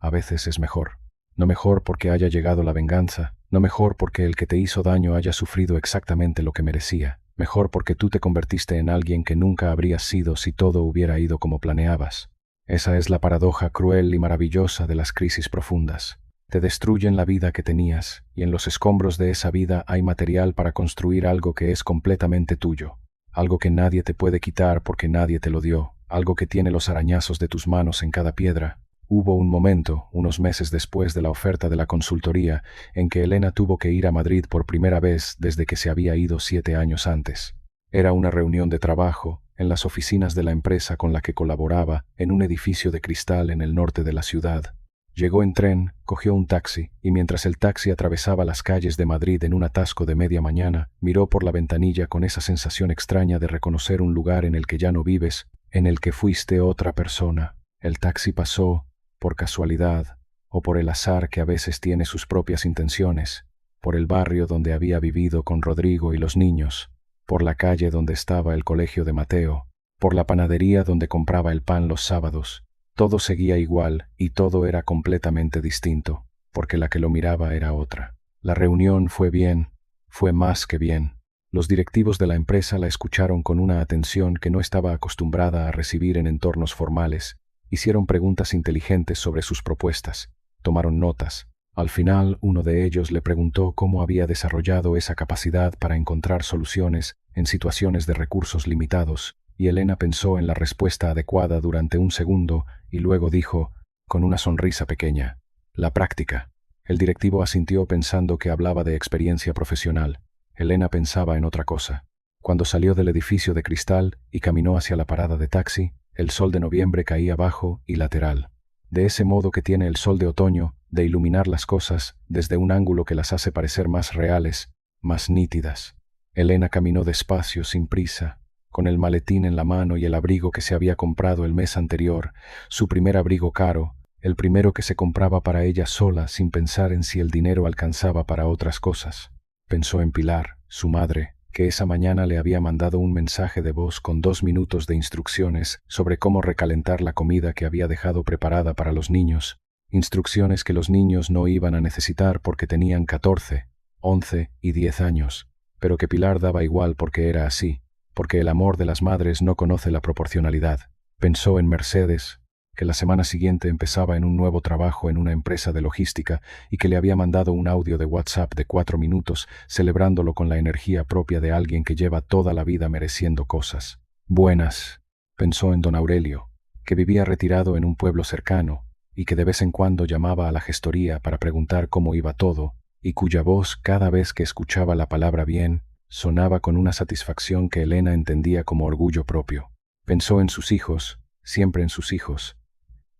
Speaker 1: A veces es mejor. No mejor porque haya llegado la venganza, no mejor porque el que te hizo daño haya sufrido exactamente lo que merecía, mejor porque tú te convertiste en alguien que nunca habrías sido si todo hubiera ido como planeabas. Esa es la paradoja cruel y maravillosa de las crisis profundas. Te destruyen la vida que tenías, y en los escombros de esa vida hay material para construir algo que es completamente tuyo. Algo que nadie te puede quitar porque nadie te lo dio, algo que tiene los arañazos de tus manos en cada piedra. Hubo un momento, unos meses después de la oferta de la consultoría, en que Elena tuvo que ir a Madrid por primera vez desde que se había ido 7 años antes. Era una reunión de trabajo, en las oficinas de la empresa con la que colaboraba, en un edificio de cristal en el norte de la ciudad. Llegó en tren, cogió un taxi, y mientras el taxi atravesaba las calles de Madrid en un atasco de media mañana, miró por la ventanilla con esa sensación extraña de reconocer un lugar en el que ya no vives, en el que fuiste otra persona. El taxi pasó, por casualidad, o por el azar que a veces tiene sus propias intenciones, por el barrio donde había vivido con Rodrigo y los niños, por la calle donde estaba el colegio de Mateo, por la panadería donde compraba el pan los sábados. Todo seguía igual y todo era completamente distinto, porque la que lo miraba era otra. La reunión fue bien, fue más que bien. Los directivos de la empresa la escucharon con una atención que no estaba acostumbrada a recibir en entornos formales. Hicieron preguntas inteligentes sobre sus propuestas, tomaron notas. Al final, uno de ellos le preguntó cómo había desarrollado esa capacidad para encontrar soluciones en situaciones de recursos limitados, y Elena pensó en la respuesta adecuada durante un segundo y luego dijo, con una sonrisa pequeña, la práctica. El directivo asintió pensando que hablaba de experiencia profesional. Elena pensaba en otra cosa. Cuando salió del edificio de cristal y caminó hacia la parada de taxi, el sol de noviembre caía bajo y lateral. De ese modo que tiene el sol de otoño, de iluminar las cosas desde un ángulo que las hace parecer más reales, más nítidas. Elena caminó despacio, sin prisa, con el maletín en la mano y el abrigo que se había comprado el mes anterior, su primer abrigo caro, el primero que se compraba para ella sola sin pensar en si el dinero alcanzaba para otras cosas. Pensó en Pilar, su madre, que esa mañana le había mandado un mensaje de voz con 2 minutos de instrucciones sobre cómo recalentar la comida que había dejado preparada para los niños, instrucciones que los niños no iban a necesitar porque tenían 14, 11 y 10 años, pero que Pilar daba igual porque era así, porque el amor de las madres no conoce la proporcionalidad. Pensó en Mercedes, que la semana siguiente empezaba en un nuevo trabajo en una empresa de logística y que le había mandado un audio de WhatsApp de 4 minutos celebrándolo con la energía propia de alguien que lleva toda la vida mereciendo cosas buenas. Pensó en don Aurelio, que vivía retirado en un pueblo cercano y que de vez en cuando llamaba a la gestoría para preguntar cómo iba todo, y cuya voz, cada vez que escuchaba la palabra bien, sonaba con una satisfacción que Elena entendía como orgullo propio. Pensó en sus hijos, siempre en sus hijos,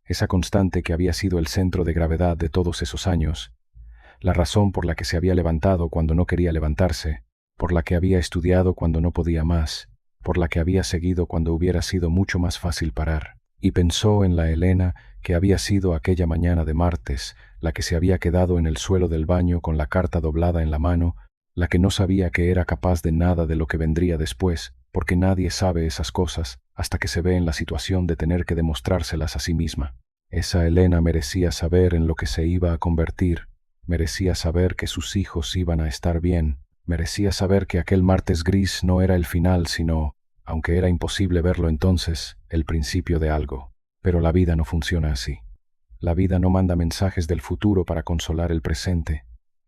Speaker 1: esa constante que había sido el centro de gravedad de todos esos años, la razón por la que se había levantado cuando no quería levantarse, por la que había estudiado cuando no podía más, por la que había seguido cuando hubiera sido mucho más fácil parar. Y pensó en la Elena que había sido aquella mañana de martes, la que se había quedado en el suelo del baño con la carta doblada en la mano, la que no sabía que era capaz de nada de lo que vendría después, porque nadie sabe esas cosas hasta que se ve en la situación de tener que demostrárselas a sí misma. Esa Elena merecía saber en lo que se iba a convertir, merecía saber que sus hijos iban a estar bien, merecía saber que aquel martes gris no era el final, sino, aunque era imposible verlo entonces, el principio de algo. Pero la vida no funciona así. La vida no manda mensajes del futuro para consolar el presente.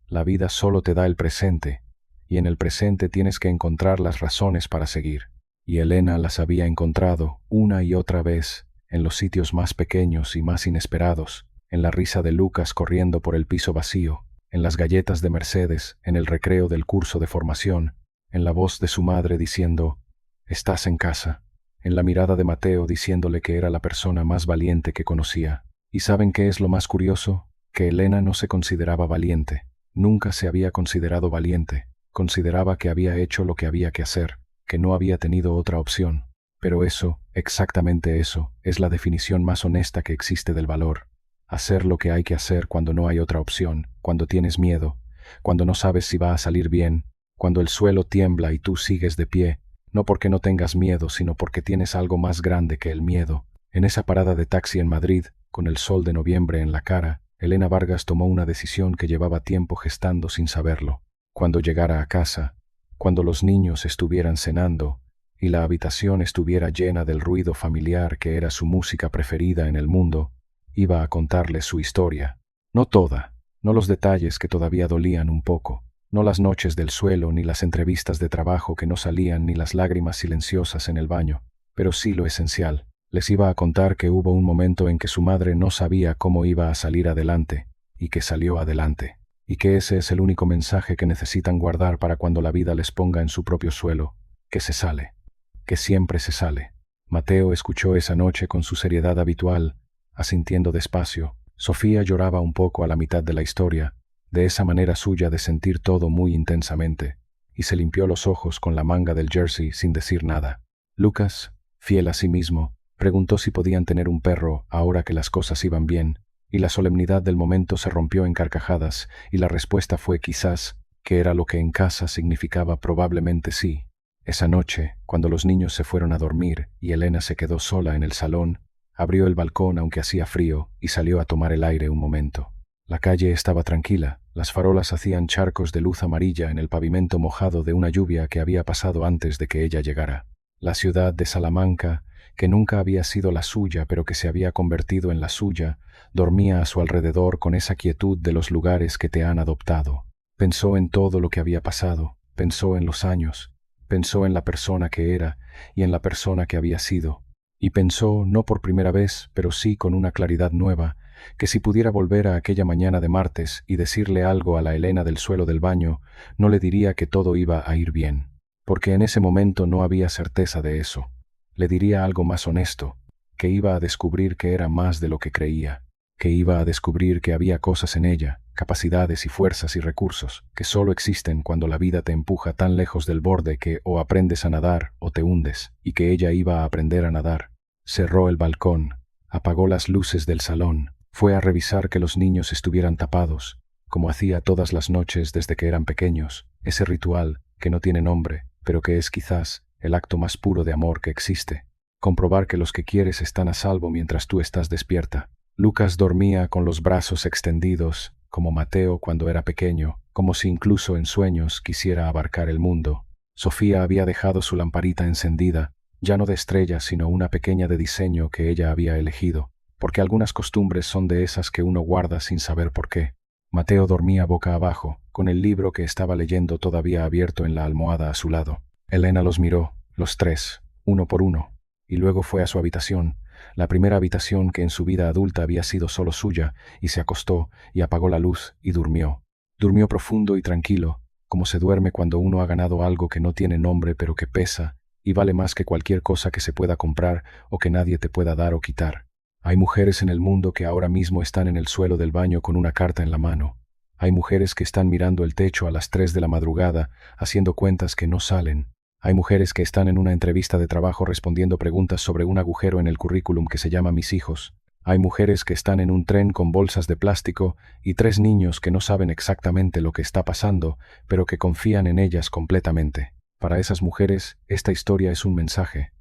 Speaker 1: La vida solo te da el presente, y en el presente tienes que encontrar las razones para seguir. Y Elena las había encontrado una y otra vez, en los sitios más pequeños y más inesperados, en la risa de Lucas corriendo por el piso vacío, en las galletas de Mercedes, en el recreo del curso de formación, en la voz de su madre diciendo, «Estás en casa», en la mirada de Mateo diciéndole que era la persona más valiente que conocía. ¿Y saben qué es lo más curioso? Que Elena no se consideraba valiente. Nunca se había considerado valiente. Consideraba que había hecho lo que había que hacer, que no había tenido otra opción. Pero eso, exactamente eso, es la definición más honesta que existe del valor. Hacer lo que hay que hacer cuando no hay otra opción, cuando tienes miedo, cuando no sabes si va a salir bien, cuando el suelo tiembla y tú sigues de pie, no porque no tengas miedo, sino porque tienes algo más grande que el miedo. En esa parada de taxi en Madrid, con el sol de noviembre en la cara, Elena Vargas tomó una decisión que llevaba tiempo gestando sin saberlo. Cuando llegara a casa, cuando los niños estuvieran cenando y la habitación estuviera llena del ruido familiar que era su música preferida en el mundo, iba a contarles su historia. No toda, no los detalles que todavía dolían un poco, no las noches del suelo, ni las entrevistas de trabajo que no salían, ni las lágrimas silenciosas en el baño, pero sí lo esencial. Les iba a contar que hubo un momento en que su madre no sabía cómo iba a salir adelante, y que salió adelante, y que ese es el único mensaje que necesitan guardar para cuando la vida les ponga en su propio suelo, que se sale, que siempre se sale. Mateo escuchó esa noche con su seriedad habitual, asintiendo despacio, Sofía lloraba un poco a la mitad de la historia, de esa manera suya de sentir todo muy intensamente, y se limpió los ojos con la manga del jersey sin decir nada. Lucas, fiel a sí mismo, preguntó si podían tener un perro ahora que las cosas iban bien, y la solemnidad del momento se rompió en carcajadas, y la respuesta fue quizás, que era lo que en casa significaba probablemente sí. Esa noche, cuando los niños se fueron a dormir y Elena se quedó sola en el salón, abrió el balcón aunque hacía frío y salió a tomar el aire un momento. La calle estaba tranquila, las farolas hacían charcos de luz amarilla en el pavimento mojado de una lluvia que había pasado antes de que ella llegara. La ciudad de Salamanca, que nunca había sido la suya pero que se había convertido en la suya, dormía a su alrededor con esa quietud de los lugares que te han adoptado. Pensó en todo lo que había pasado, pensó en los años, pensó en la persona que era y en la persona que había sido, y pensó, no por primera vez, pero sí con una claridad nueva, que si pudiera volver a aquella mañana de martes y decirle algo a la Elena del suelo del baño, no le diría que todo iba a ir bien, porque en ese momento no había certeza de eso. Le diría algo más honesto, que iba a descubrir que era más de lo que creía, que iba a descubrir que había cosas en ella, capacidades y fuerzas y recursos, que solo existen cuando la vida te empuja tan lejos del borde que o aprendes a nadar o te hundes, y que ella iba a aprender a nadar. Cerró el balcón, apagó las luces del salón, fue a revisar que los niños estuvieran tapados, como hacía todas las noches desde que eran pequeños, ese ritual que no tiene nombre, pero que es quizás el acto más puro de amor que existe. Comprobar que los que quieres están a salvo mientras tú estás despierta. Lucas dormía con los brazos extendidos, como Mateo cuando era pequeño, como si incluso en sueños quisiera abarcar el mundo. Sofía había dejado su lamparita encendida, ya no de estrellas sino una pequeña de diseño que ella había elegido, porque algunas costumbres son de esas que uno guarda sin saber por qué. Mateo dormía boca abajo, con el libro que estaba leyendo todavía abierto en la almohada a su lado. Elena los miró, los tres, uno por uno, y luego fue a su habitación, la primera habitación que en su vida adulta había sido solo suya, y se acostó y apagó la luz y durmió. Durmió profundo y tranquilo, como se duerme cuando uno ha ganado algo que no tiene nombre pero que pesa y vale más que cualquier cosa que se pueda comprar o que nadie te pueda dar o quitar. Hay mujeres en el mundo que ahora mismo están en el suelo del baño con una carta en la mano. Hay mujeres que están mirando el techo a las 3 de la madrugada, haciendo cuentas que no salen. Hay mujeres que están en una entrevista de trabajo respondiendo preguntas sobre un agujero en el currículum que se llama Mis hijos. Hay mujeres que están en un tren con bolsas de plástico y 3 niños que no saben exactamente lo que está pasando, pero que confían en ellas completamente. Para esas mujeres, esta historia es un mensaje.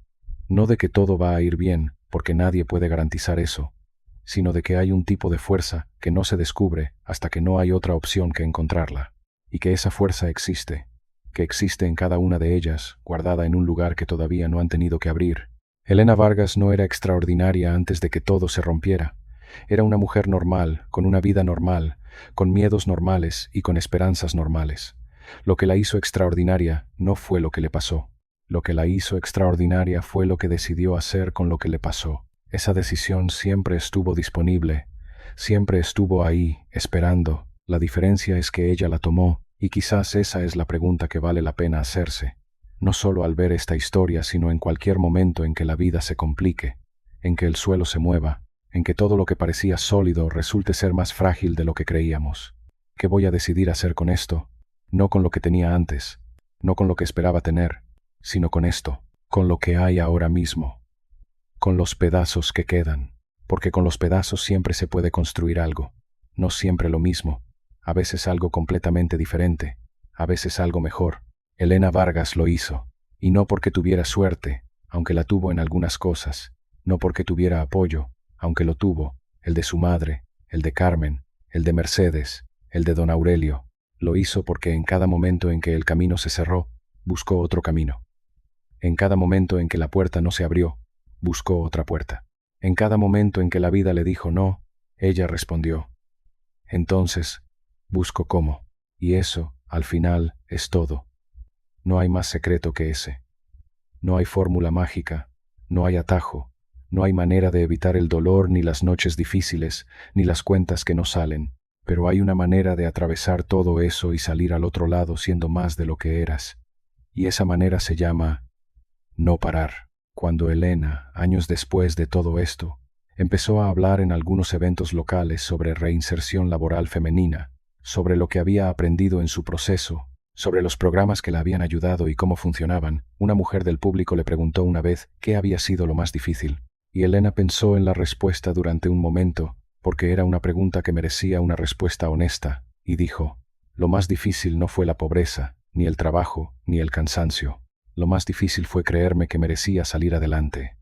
Speaker 1: No de que todo va a ir bien, porque nadie puede garantizar eso, sino de que hay un tipo de fuerza que no se descubre hasta que no hay otra opción que encontrarla, y que esa fuerza existe, que existe en cada una de ellas, guardada en un lugar que todavía no han tenido que abrir. Elena Vargas no era extraordinaria antes de que todo se rompiera. Era una mujer normal, con una vida normal, con miedos normales y con esperanzas normales. Lo que la hizo extraordinaria no fue lo que le pasó. Lo que la hizo extraordinaria fue lo que decidió hacer con lo que le pasó. Esa decisión siempre estuvo disponible, siempre estuvo ahí, esperando. La diferencia es que ella la tomó, y quizás esa es la pregunta que vale la pena hacerse. No solo al ver esta historia, sino en cualquier momento en que la vida se complique, en que el suelo se mueva, en que todo lo que parecía sólido resulte ser más frágil de lo que creíamos. ¿Qué voy a decidir hacer con esto? No con lo que tenía antes, no con lo que esperaba tener, sino con esto, con lo que hay ahora mismo, con los pedazos que quedan, porque con los pedazos siempre se puede construir algo, no siempre lo mismo, a veces algo completamente diferente, a veces algo mejor. Elena Vargas lo hizo, y no porque tuviera suerte, aunque la tuvo en algunas cosas, no porque tuviera apoyo, aunque lo tuvo, el de su madre, el de Carmen, el de Mercedes, el de don Aurelio. Lo hizo porque en cada momento en que el camino se cerró, buscó otro camino. En cada momento en que la puerta no se abrió, buscó otra puerta. En cada momento en que la vida le dijo no, ella respondió. Entonces, busco cómo, y eso, al final, es todo. No hay más secreto que ese. No hay fórmula mágica, no hay atajo, no hay manera de evitar el dolor ni las noches difíciles, ni las cuentas que no salen, pero hay una manera de atravesar todo eso y salir al otro lado siendo más de lo que eras. Y esa manera se llama no parar. Cuando Elena, años después de todo esto, Empezó a hablar en algunos eventos locales sobre reinserción laboral femenina, sobre lo que había aprendido en su proceso, sobre los programas que la habían ayudado y cómo funcionaban. Una mujer del público le preguntó una vez qué había sido lo más difícil, y Elena pensó en la respuesta durante un momento, porque era una pregunta que merecía una respuesta honesta, y dijo: lo más difícil no fue la pobreza, ni el trabajo, ni el cansancio. Lo más difícil fue creerme que merecía salir adelante.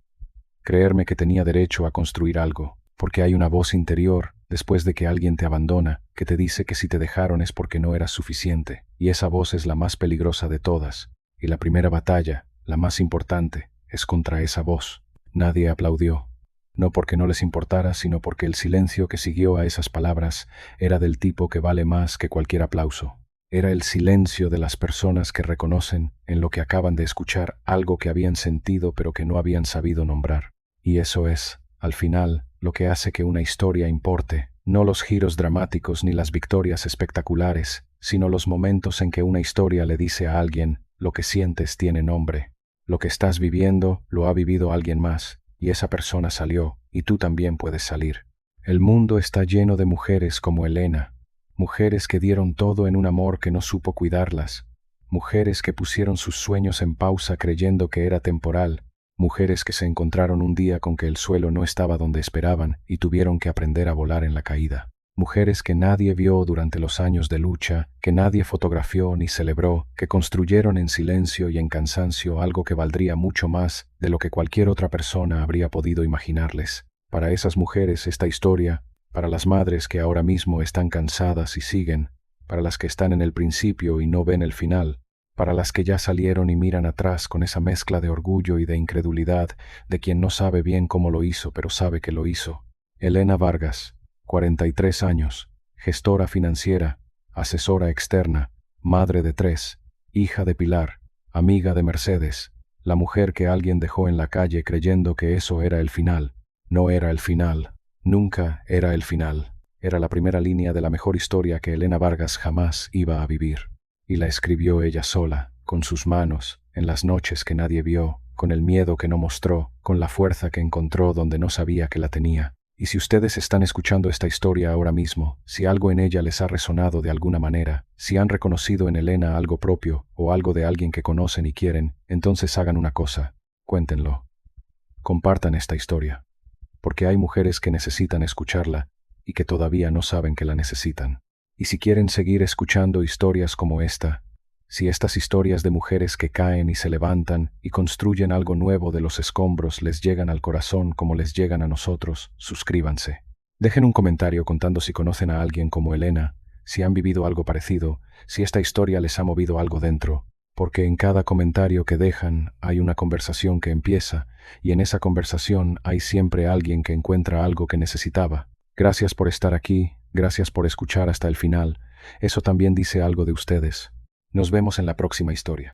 Speaker 1: Creerme que tenía derecho a construir algo, porque hay una voz interior, después de que alguien te abandona, que te dice que si te dejaron es porque no eras suficiente, y esa voz es la más peligrosa de todas, y la primera batalla, la más importante, es contra esa voz. Nadie aplaudió, no porque no les importara, sino porque el silencio que siguió a esas palabras era del tipo que vale más que cualquier aplauso. Era el silencio de las personas que reconocen en lo que acaban de escuchar algo que habían sentido pero que no habían sabido nombrar. Y eso es, al final, lo que hace que una historia importe, no los giros dramáticos ni las victorias espectaculares, sino los momentos en que una historia le dice a alguien: lo que sientes tiene nombre. Lo que estás viviendo lo ha vivido alguien más, y esa persona salió, y tú también puedes salir. El mundo está lleno de mujeres como Elena, mujeres que dieron todo en un amor que no supo cuidarlas, mujeres que pusieron sus sueños en pausa creyendo que era temporal, mujeres que se encontraron un día con que el suelo no estaba donde esperaban y tuvieron que aprender a volar en la caída. Mujeres que nadie vio durante los años de lucha, que nadie fotografió ni celebró, que construyeron en silencio y en cansancio algo que valdría mucho más de lo que cualquier otra persona habría podido imaginarles. Para esas mujeres esta historia, para las madres que ahora mismo están cansadas y siguen, para las que están en el principio y no ven el final, para las que ya salieron y miran atrás con esa mezcla de orgullo y de incredulidad de quien no sabe bien cómo lo hizo, pero sabe que lo hizo. Elena Vargas, 43 años, gestora financiera, asesora externa, madre de 3, hija de Pilar, amiga de Mercedes, la mujer que alguien dejó en la calle creyendo que eso era el final. No era el final, nunca era el final. Era la primera línea de la mejor historia que Elena Vargas jamás iba a vivir. Y la escribió ella sola, con sus manos, en las noches que nadie vio, con el miedo que no mostró, con la fuerza que encontró donde no sabía que la tenía. Y si ustedes están escuchando esta historia ahora mismo, si algo en ella les ha resonado de alguna manera, si han reconocido en Elena algo propio o algo de alguien que conocen y quieren, entonces hagan una cosa: cuéntenlo. Compartan esta historia. Porque hay mujeres que necesitan escucharla y que todavía no saben que la necesitan. Y si quieren seguir escuchando historias como esta, si estas historias de mujeres que caen y se levantan y construyen algo nuevo de los escombros les llegan al corazón como les llegan a nosotros, suscríbanse. Dejen un comentario contando si conocen a alguien como Elena, si han vivido algo parecido, si esta historia les ha movido algo dentro, porque en cada comentario que dejan hay una conversación que empieza, y en esa conversación hay siempre alguien que encuentra algo que necesitaba. Gracias por estar aquí, gracias por escuchar hasta el final. Eso también dice algo de ustedes. Nos vemos en la próxima historia.